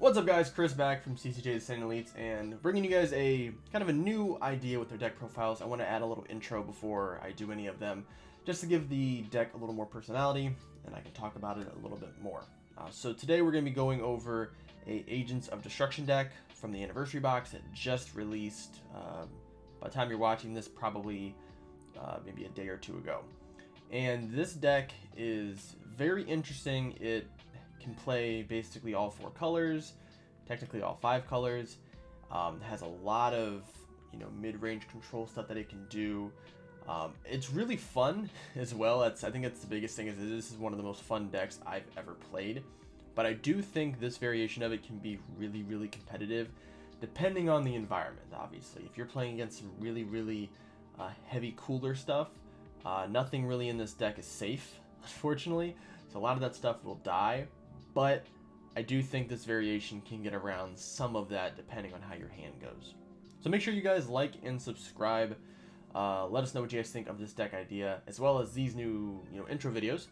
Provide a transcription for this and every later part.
What's up guys, Chris back from CCJ's Sand Elites and bringing you guys a kind of a new idea with their deck profiles. I want to add a little intro before I do any of them, just to give the deck a little more personality and I can talk about it a little bit more. So today we're going to be going over a Agents of Destruction deck from the Anniversary box that just released, by the time you're watching this, probably maybe a day or two ago. And this deck is very interesting. It can play basically all 4 colors, technically all 5 colors. Has a lot of mid-range control stuff that it can do. It's really fun as well. I think that's the biggest thing, is this is one of the most fun decks I've ever played. But I do think this variation of it can be really competitive, depending on the environment. Obviously, if you're playing against some really heavy cooler stuff, nothing really in this deck is safe, unfortunately. So a lot of that stuff will die. But I do think this variation can get around some of that depending on how your hand goes. So make sure you guys like and subscribe. Let us know what you guys think of this deck idea, as well as these new intro videos.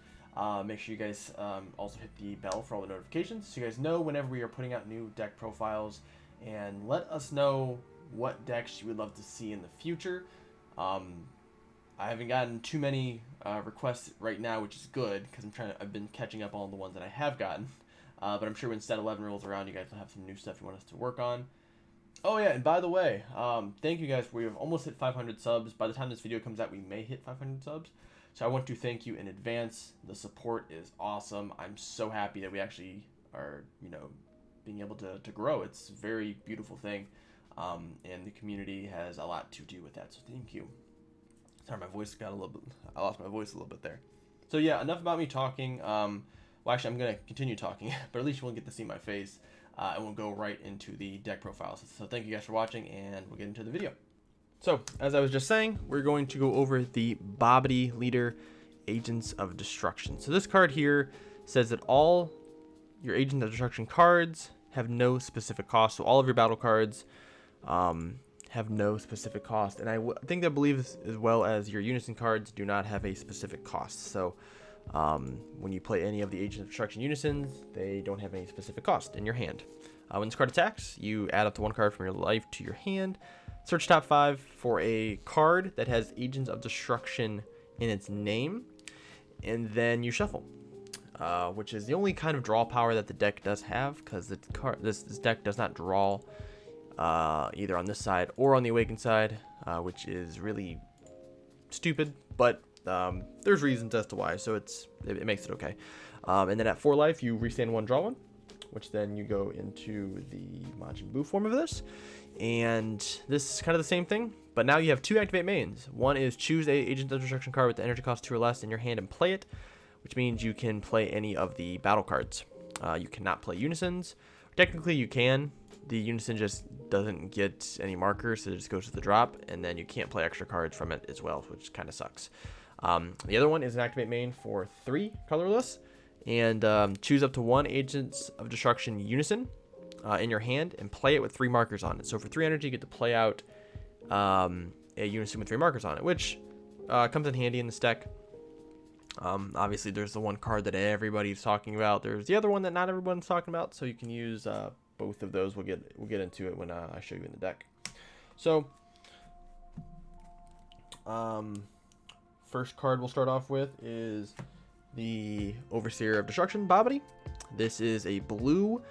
Make sure you guys also hit the bell for all the notifications so you guys know whenever we are putting out new deck profiles. And let us know what decks you would love to see in the future. I haven't gotten too many requests right now, which is good because I've been catching up on the ones that I have gotten. But I'm sure when Stat 11 rolls around, you guys will have some new stuff you want us to work on. Oh yeah, and by the way, thank you guys. We have almost hit 500 subs. By the time this video comes out, we may hit 500 subs. So I want to thank you in advance. The support is awesome. I'm so happy that we actually are, being able to grow. It's a very beautiful thing. And the community has a lot to do with that. So thank you. Sorry, my voice got a little bit, I lost my voice a little bit there. So yeah, enough about me talking. Well, actually, I'm going to continue talking, but at least you won't get to see my face. And we'll go right into the deck profiles. So thank you guys for watching, and we'll get into the video. So, as I was just saying, we're going to go over the Bobbidi leader, Agents of Destruction. So this card here says that all your Agents of Destruction cards have no specific cost. So all of your battle cards have no specific cost, and I believe as well as your unison cards do not have a specific cost. So when you play any of the Agents of Destruction unisons, they don't have any specific cost in your hand. When this card attacks, you add up to 1 card from your life to your hand. Search top 5 for a card that has Agents of Destruction in its name, and then you shuffle, which is the only kind of draw power that the deck does have, because this deck does not draw either on this side or on the Awakened side, which is really stupid, but there's reasons as to why, so it makes it okay. And then at 4 life, you restand 1, draw 1, which then you go into the Majin Buu form of this. And this is kind of the same thing, but now you have 2 activate mains. One is choose a Agent of Destruction card with the energy cost 2 or less in your hand and play it, which means you can play any of the battle cards. You cannot play unisons. Technically you can. The unison just doesn't get any markers, so it just goes to the drop, and then you can't play extra cards from it as well, which kind of sucks. The other one is an activate main for 3 colorless, and choose up to 1 Agents of Destruction unison in your hand and play it with 3 markers on it. So for 3 energy, you get to play out a unison with 3 markers on it, which comes in handy in this deck. Obviously, there's the one card that everybody's talking about. There's the other one that not everyone's talking about, so you can use both of those. We'll get into it when I show you in the deck. So, first card we'll start off with is the Overseer of Destruction, Bobbidi. This is a blue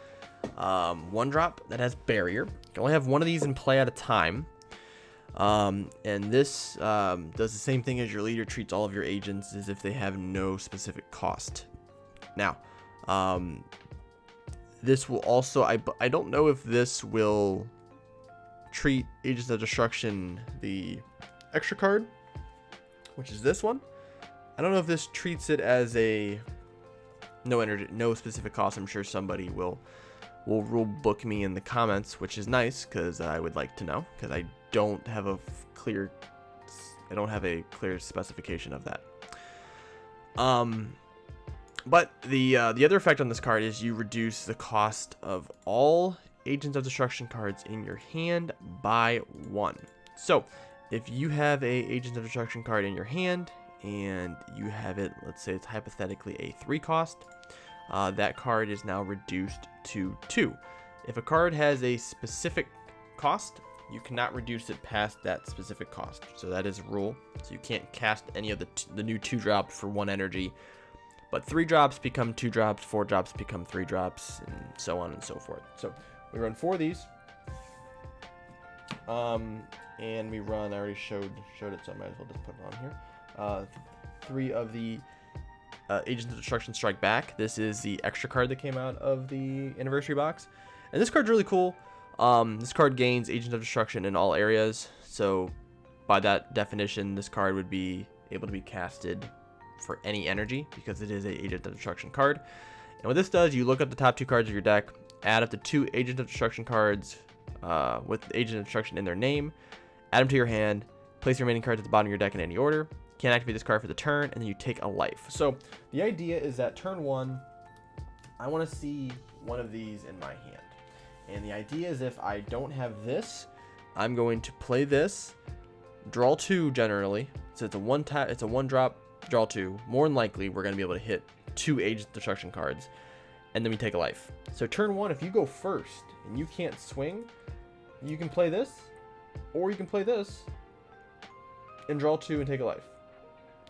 1-drop that has barrier. You can only have 1 of these in play at a time. And this does the same thing as your leader, treats all of your agents as if they have no specific cost. Now, this will also, I don't know if this will treat Agents of Destruction, the extra card, which is this one. I don't know if this treats it as a no energy, no specific cost. I'm sure somebody will rule book me in the comments, which is nice because I would like to know, because I don't have a clear specification of that. But the other effect on this card is you reduce the cost of all Agents of Destruction cards in your hand by 1. So if you have a Agents of Destruction card in your hand and you have it, let's say it's hypothetically a 3 cost, that card is now reduced to 2. If a card has a specific cost, you cannot reduce it past that specific cost. So that is a rule. So you can't cast any of the new 2-drops for 1 energy. But 3 drops become 2 drops, 4 drops become 3 drops, and so on and so forth. So we run 4 of these. And we run, I already showed it, so I might as well just put it on here. 3 of the Agents of Destruction Strike Back. This is the extra card that came out of the anniversary box. And this card's really cool. This card gains Agent of Destruction in all areas. So by that definition, this card would be able to be casted for any energy because it is a Agent of Destruction card. And what this does, you look up the top 2 cards of your deck, add up the 2 Agent of Destruction cards with Agent of Destruction in their name, add them to your hand, place your remaining cards at the bottom of your deck in any order. You can't activate this card for the turn, and then you take a life. So the idea is that turn 1, I want to see one of these in my hand. And the idea is if I don't have this, I'm going to play this, draw 2 generally. So it's a 1-drop, draw 2. More than likely, we're going to be able to hit 2 Agent of Destruction cards, and then we take a life. So turn 1, if you go first and you can't swing, you can play this, or you can play this and draw 2 and take a life.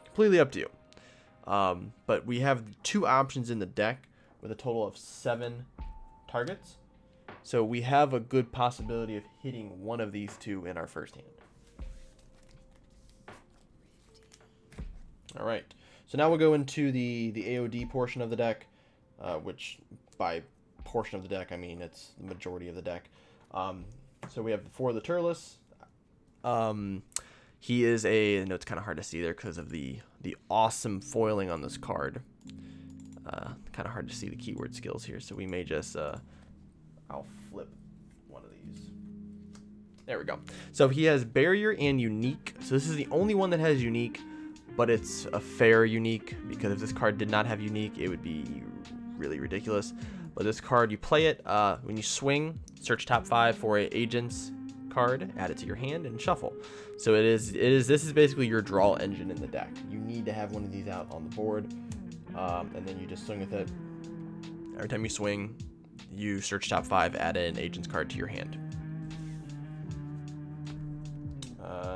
Completely up to you. But we have 2 options in the deck with a total of 7 targets. So we have a good possibility of hitting one of these 2 in our first hand. All right. So now we'll go into the AOD portion of the deck, which by portion of the deck, I mean it's the majority of the deck. So we have 4 of the Turles. He is I know it's kind of hard to see there because of the awesome foiling on this card. Kind of hard to see the keyword skills here, so we may just I'll flip one of these. There we go. So he has barrier and unique. So this is the only one that has unique, but it's a fair unique because if this card did not have unique, it would be really ridiculous. But this card, you play it when you swing, search top 5 for a agent's card, add it to your hand, and shuffle. So this is basically your draw engine in the deck. You need to have one of these out on the board, and then you just swing with it. Every time you swing, you search top 5, add an agent's card to your hand.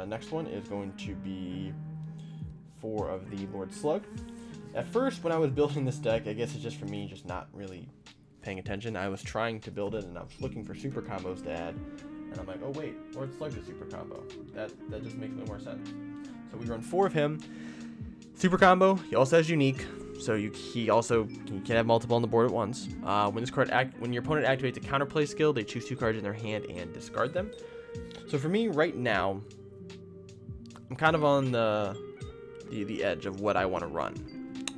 Next one is going to be 4 of the Lord Slug. At first, when I was building this deck, I guess it's just for me just not really paying attention. I was trying to build it, and I was looking for super combos to add. And I'm like, oh wait, Lord Slug's a super combo. That just makes no more sense. So we run 4 of him. Super combo. He also has unique, so you can have multiple on the board at once. When your opponent activates a counterplay skill, they choose 2 cards in their hand and discard them. So for me right now, I'm kind of on the edge of what I want to run.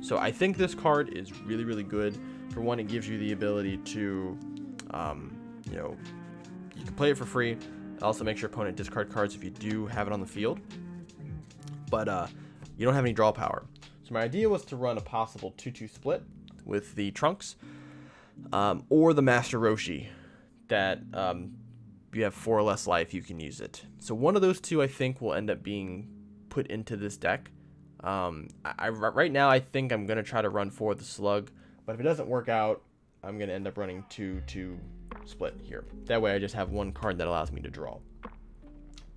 So I think this card is really, really good. For one, it gives you the ability to, you can play it for free. It also makes your opponent discard cards if you do have it on the field. But you don't have any draw power. So my idea was to run a possible 2-2 split with the Trunks or the Master Roshi that you have 4 or less life, you can use it. So one of those 2 I think will end up being put into this deck. Right now I think I'm going to try to run 4 of the Slug, but if it doesn't work out, I'm going to end up running 2-2 split here. That way I just have 1 card that allows me to draw.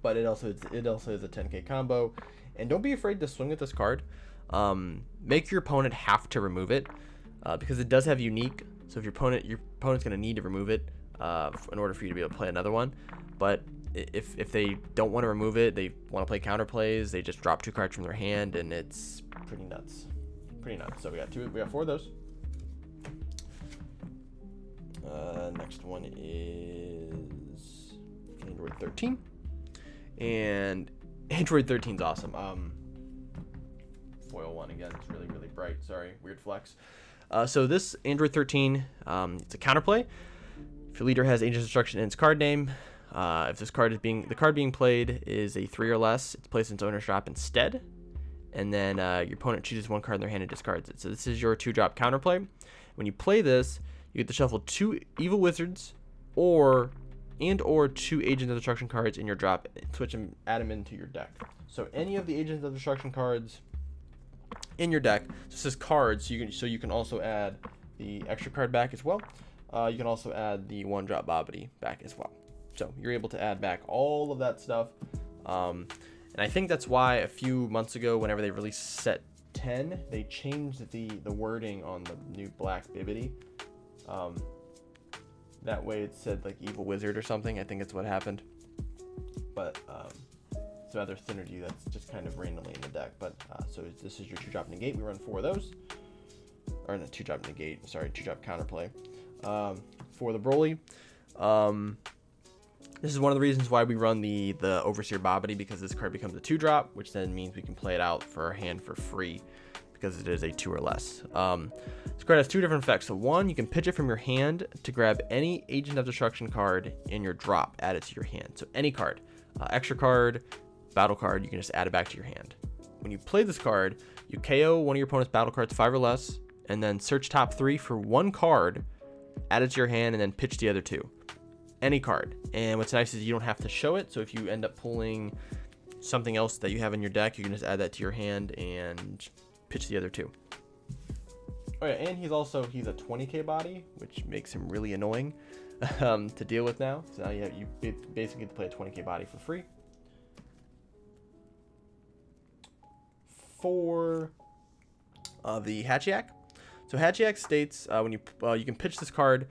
But it also is a 10k combo, and don't be afraid to swing with this card. Make your opponent have to remove it because it does have unique. So if your opponent's going to need to remove it in order for you to be able to play another one. But if they don't want to remove it, they want to play counterplays, they just drop 2 cards from their hand, and it's pretty nuts. So we got 4 of those. Next one is Android 13, and Android 13 is awesome. Foil one again, it's really, really bright. Sorry, weird flex. So this Android 13, it's a counterplay. If your leader has Agent Destruction in its card name, if this card the card being played is a 3 or less, it's placed in its owner's drop instead, and then your opponent chooses 1 card in their hand and discards it. So this is your 2-drop counterplay. When you play this, you get to shuffle 2 Evil Wizards or 2 Agent of Destruction cards in your drop, switch them, add them into your deck. So any of the Agent of Destruction cards in your deck, this is cards, so you can also add the extra card back as well. you can also add the 1-drop Bobbidi back as well. So you're able to add back all of that stuff. And I think that's why a few months ago, whenever they released set 10, they changed the wording on the new black Bibbidi. That way it said like evil wizard or something. I think it's what happened. But it's another synergy that's just kind of randomly in the deck. But so this is your 2-drop negate. We run 4 of those. Or not 2-drop negate, sorry, 2-drop counterplay. For the Broly. This is one of the reasons why we run the Overseer Bobbidi, because this card becomes a 2-drop, which then means we can play it out for our hand for free because it is a 2 or less. This card has 2 different effects. So one, you can pitch it from your hand to grab any Agent of Destruction card in your drop, add it to your hand. So any card, extra card, battle card, you can just add it back to your hand. When you play this card, you KO one of your opponent's battle cards 5 or less, and then search top 3 for 1 card, add it to your hand, and then pitch the other 2. Any card. And what's nice is you don't have to show it, so if you end up pulling something else that you have in your deck, you can just add that to your hand and pitch the other 2. Oh yeah, and he's a 20k body, which makes him really annoying to deal with now. So now you basically get to play a 20k body for free. For the Hatchiyak. So Hatchiyak states when you can pitch this card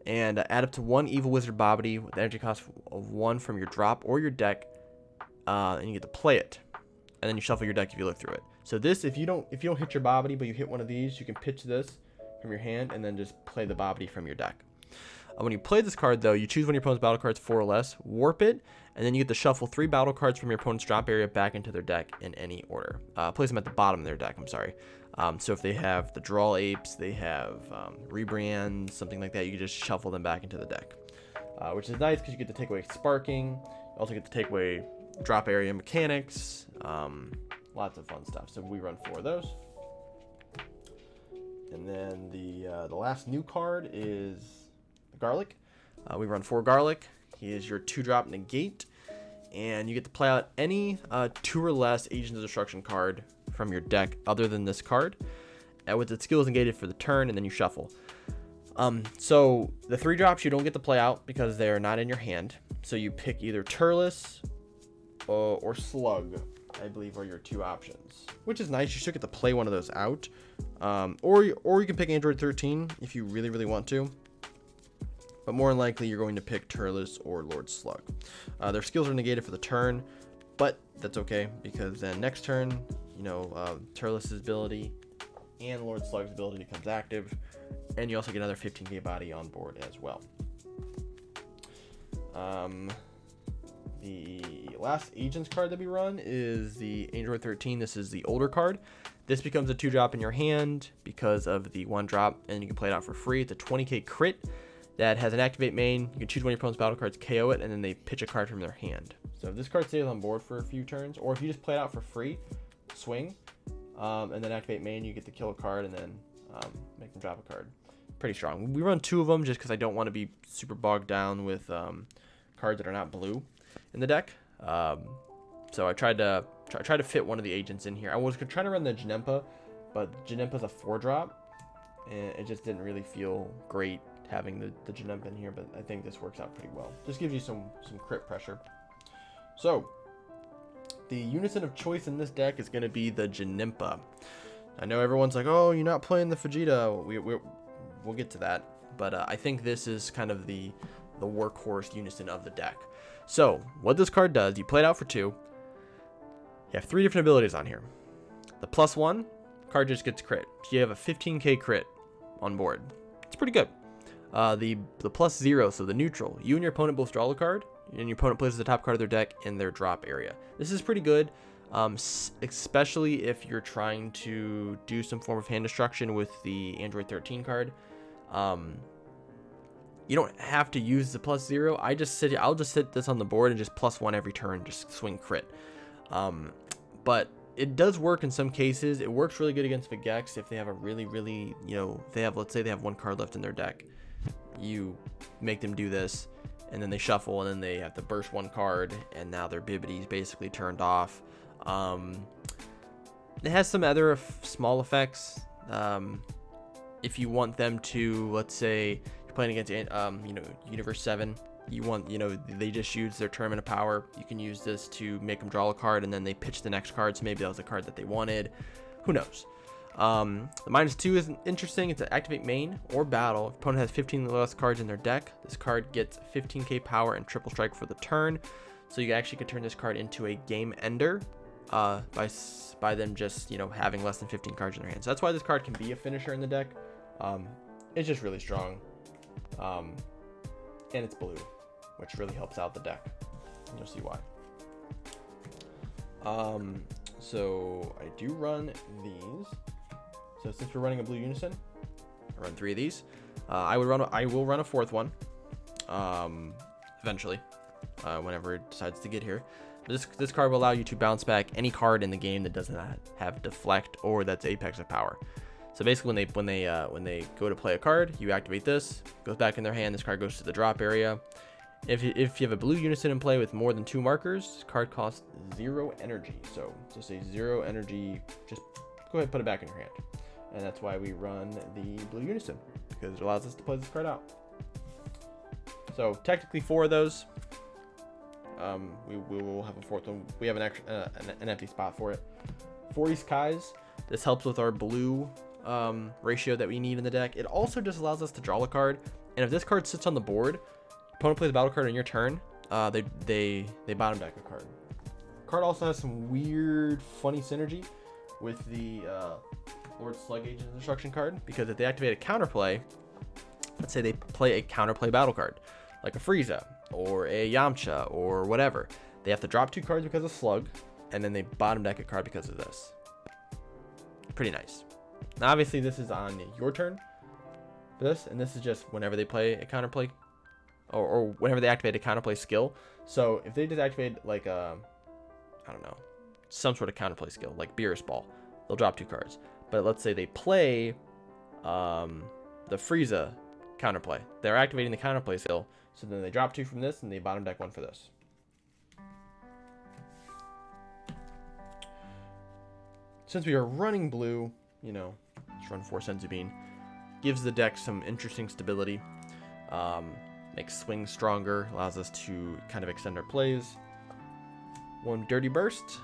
and add up to 1 Evil Wizard Bobbidi with energy cost of 1 from your drop or your deck, and you get to play it. And then you shuffle your deck if you look through it. So this, if you don't hit your Bobbidi, but you hit one of these, you can pitch this from your hand and then just play the Bobbidi from your deck. When you play this card, though, you choose one of your opponent's battle cards 4 or less, warp it, and then you get to shuffle 3 battle cards from your opponent's drop area back into their deck in any order. Place them at the bottom of their deck, I'm sorry. So if they have the Draw Apes, they have Rebrand, something like that, you can just shuffle them back into the deck. Which is nice because you get to take away Sparking. You also get to take away drop area mechanics. Lots of fun stuff. So we run 4 of those. And then the last new card is Garlic. We run 4 Garlic. He is your 2-drop negate. And you get to play out any 2 or less Agent of Destruction card from your deck other than this card, with its skills negated for the turn, and then you shuffle. So the 3 drops you don't get to play out because they are not in your hand. So you pick either Turles or Slug, I believe, are your 2 options, which is nice. You should get to play one of those out, or you can pick Android 13 if you really want to. But more than likely, you're going to pick Turles or Lord Slug. Their skills are negated for the turn, but that's okay because then next turn, Turles' ability and Lord Slug's ability becomes active, and you also get another 15k body on board as well. The last Agents card that we run is the Android 13. This is the older card. This becomes a 2-drop in your hand because of the 1-drop, and you can play it out for free. It's a 20k crit that has an activate main. You can choose one of your opponent's battle cards, KO it, and then they pitch a card from their hand. So if this card stays on board for a few turns, or if you just play it out for free, swing, and then activate main, you get to kill a card and then make them drop a card. Pretty strong. We run 2 of them just because I don't want to be super bogged down with cards that are not blue in the deck. So I tried to fit one of the agents in here. I was trying to run the Janempa, but Janempa's a 4-drop, and it just didn't really feel great having the Janempa in here, but I think this works out pretty well. Just gives you some crit pressure. So the unison of choice in this deck is going to be the Janempa. I know everyone's like, oh, you're not playing the Vegeta. We'll get to that, but I think this is kind of the workhorse unison of the deck. So what this card does, you play it out for 2. You have 3 different abilities on here. The +1 card just gets crit. So you have a 15k crit on board. It's pretty good. The +0, so the neutral. You and your opponent both draw a card, and your opponent places the top card of their deck in their drop area. This is pretty good, especially if you're trying to do some form of hand destruction with the Android 13 card. You don't have to use the +0. I'll just sit this on the board and just +1 every turn, just swing crit. But it does work in some cases. It works really good against Vegex if they have a really, let's say they have 1 card left in their deck. You make them do this, and then they shuffle, and then they have to burst 1 card, and now their Bibbidy's basically turned off. It has some other small effects. If you want them to, let's say, you're playing against Universe 7, you want, they just use their tournament of power. You can use this to make them draw a card, and then they pitch the next card, so maybe that was a card that they wanted. Who knows? The -2 is interesting. It's an activate main or battle. If opponent has 15 or less cards in their deck, this card gets 15k power and triple strike for the turn. So you actually could turn this card into a game ender by them just having less than 15 cards in their hand. So that's why this card can be a finisher in the deck. It's just really strong, and it's blue, which really helps out the deck. You'll see why. So I do run these. So since we're running a blue unison, I run 3 of these. I will run a 4th one eventually, whenever it decides to get here. This card will allow you to bounce back any card in the game that does not have deflect or that's apex of power. So basically, when they go to play a card, you activate this, goes back in their hand. This card goes to the drop area. If you have a blue unison in play with more than 2 markers, this card costs 0 energy. So just a 0 energy. Just go ahead and put it back in your hand. And that's why we run the blue unison, because it allows us to play this card out. So technically 4 of those. We will have a 4th one. We have an empty spot for it. 4 Isekais. This helps with our blue ratio that we need in the deck. It also just allows us to draw a card. And if this card sits on the board, opponent plays a battle card on your turn, they bottom deck a card. Card also has some weird, funny synergy with the Lord Slug Agent Destruction card, because if they activate a counterplay, let's say they play a counterplay battle card, like a Frieza or a Yamcha or whatever, they have to drop 2 cards because of Slug, and then they bottom deck a card because of this. Pretty nice. Now, obviously, this is on your turn. And this is just whenever they play a counterplay, or whenever they activate a counterplay skill. So if they just activate like I don't know, some sort of counterplay skill, like Beerus Ball, they'll drop 2 cards. But let's say they play the Frieza counterplay. They're activating the counterplay skill, so then they drop 2 from this, and they bottom deck 1 for this. Since we are running blue, let's run 4 Senzu-Bean. Gives the deck some interesting stability. Makes swings stronger, allows us to kind of extend our plays. 1 Dirty Burst.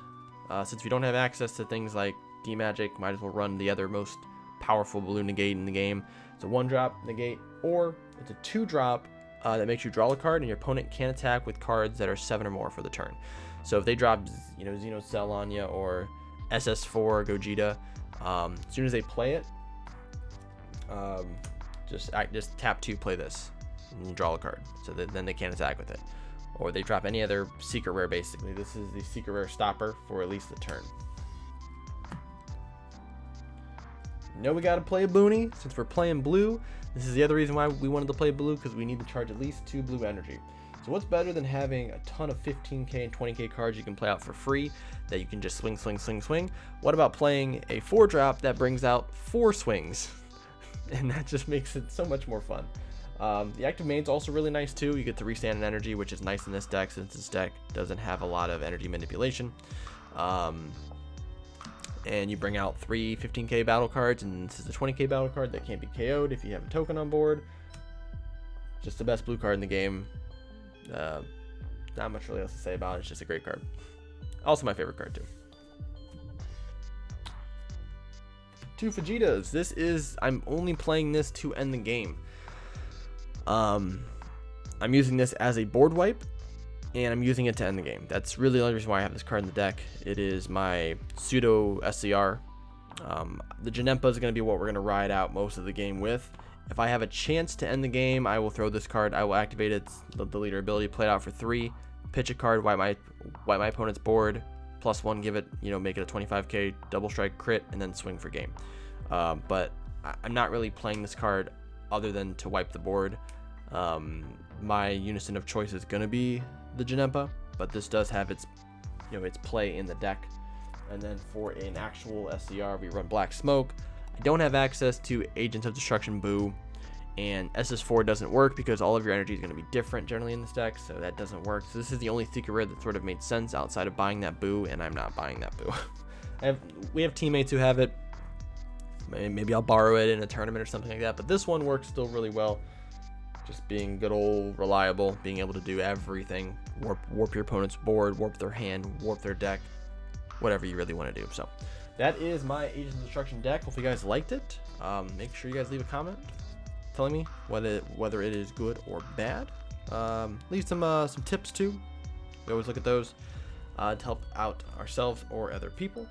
Since we don't have access to things like D-Magic, might as well run the other most powerful blue negate in the game. It's a 1-drop negate, or it's a 2-drop that makes you draw a card, and your opponent can attack with cards that are 7 or more for the turn. So if they drop, Xeno Cell on you, or SS4 Gogeta, as soon as they play it, just tap 2, play this, and you draw a card. So then they can't attack with it. Or they drop any other secret rare, basically. This is the secret rare stopper for at least the turn. We gotta play a Boonie. Since we're playing blue, this is the other reason why we wanted to play blue, because we need to charge at least 2 blue energy. So what's better than having a ton of 15k and 20k cards you can play out for free that you can just swing, swing, swing, swing? What about playing a 4-drop that brings out 4 swings? And that just makes it so much more fun. The active main's also really nice too. You get to restand an energy, which is nice in this deck, since this deck doesn't have a lot of energy manipulation. And you bring out 3 15k battle cards, and this is a 20k battle card that can't be KO'd if you have a token on board. Just the best blue card in the game. Not much really else to say about it. It's just a great card. Also my favorite card too. 2 Vegetas. I'm only playing this to end the game. I'm using this as a board wipe, and I'm using it to end the game. That's really the only reason why I have this card in the deck. It is my pseudo SCR. The Janempa is going to be what we're going to ride out most of the game with. If I have a chance to end the game, I will throw this card. I will activate its the leader ability, play it out for 3, pitch a card, wipe my opponent's board, +1, give it, make it a 25k double strike crit, and then swing for game. But I'm not really playing this card other than to wipe the board. My unison of choice is going to be the Janempa, but this does have its play in the deck. And then for an actual SCR, we run Black Smoke. I don't have access to Agents of Destruction Boo, and SS4 doesn't work because all of your energy is going to be different generally in this deck, so that doesn't work. So this is the only secret rare that sort of made sense outside of buying that Boo, and I'm not buying that Boo. We have teammates who have it. Maybe I'll borrow it in a tournament or something like that, but this one works still really well. Just being good old reliable, being able to do everything. Warp your opponent's board, warp their hand, warp their deck, whatever you really want to do. So that is my Agents of Destruction deck. Hope you guys liked it. Make sure you guys leave a comment telling me whether it is good or bad. Leave some tips too. We always look at those to help out ourselves or other people.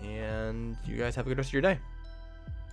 And you guys have a good rest of your day.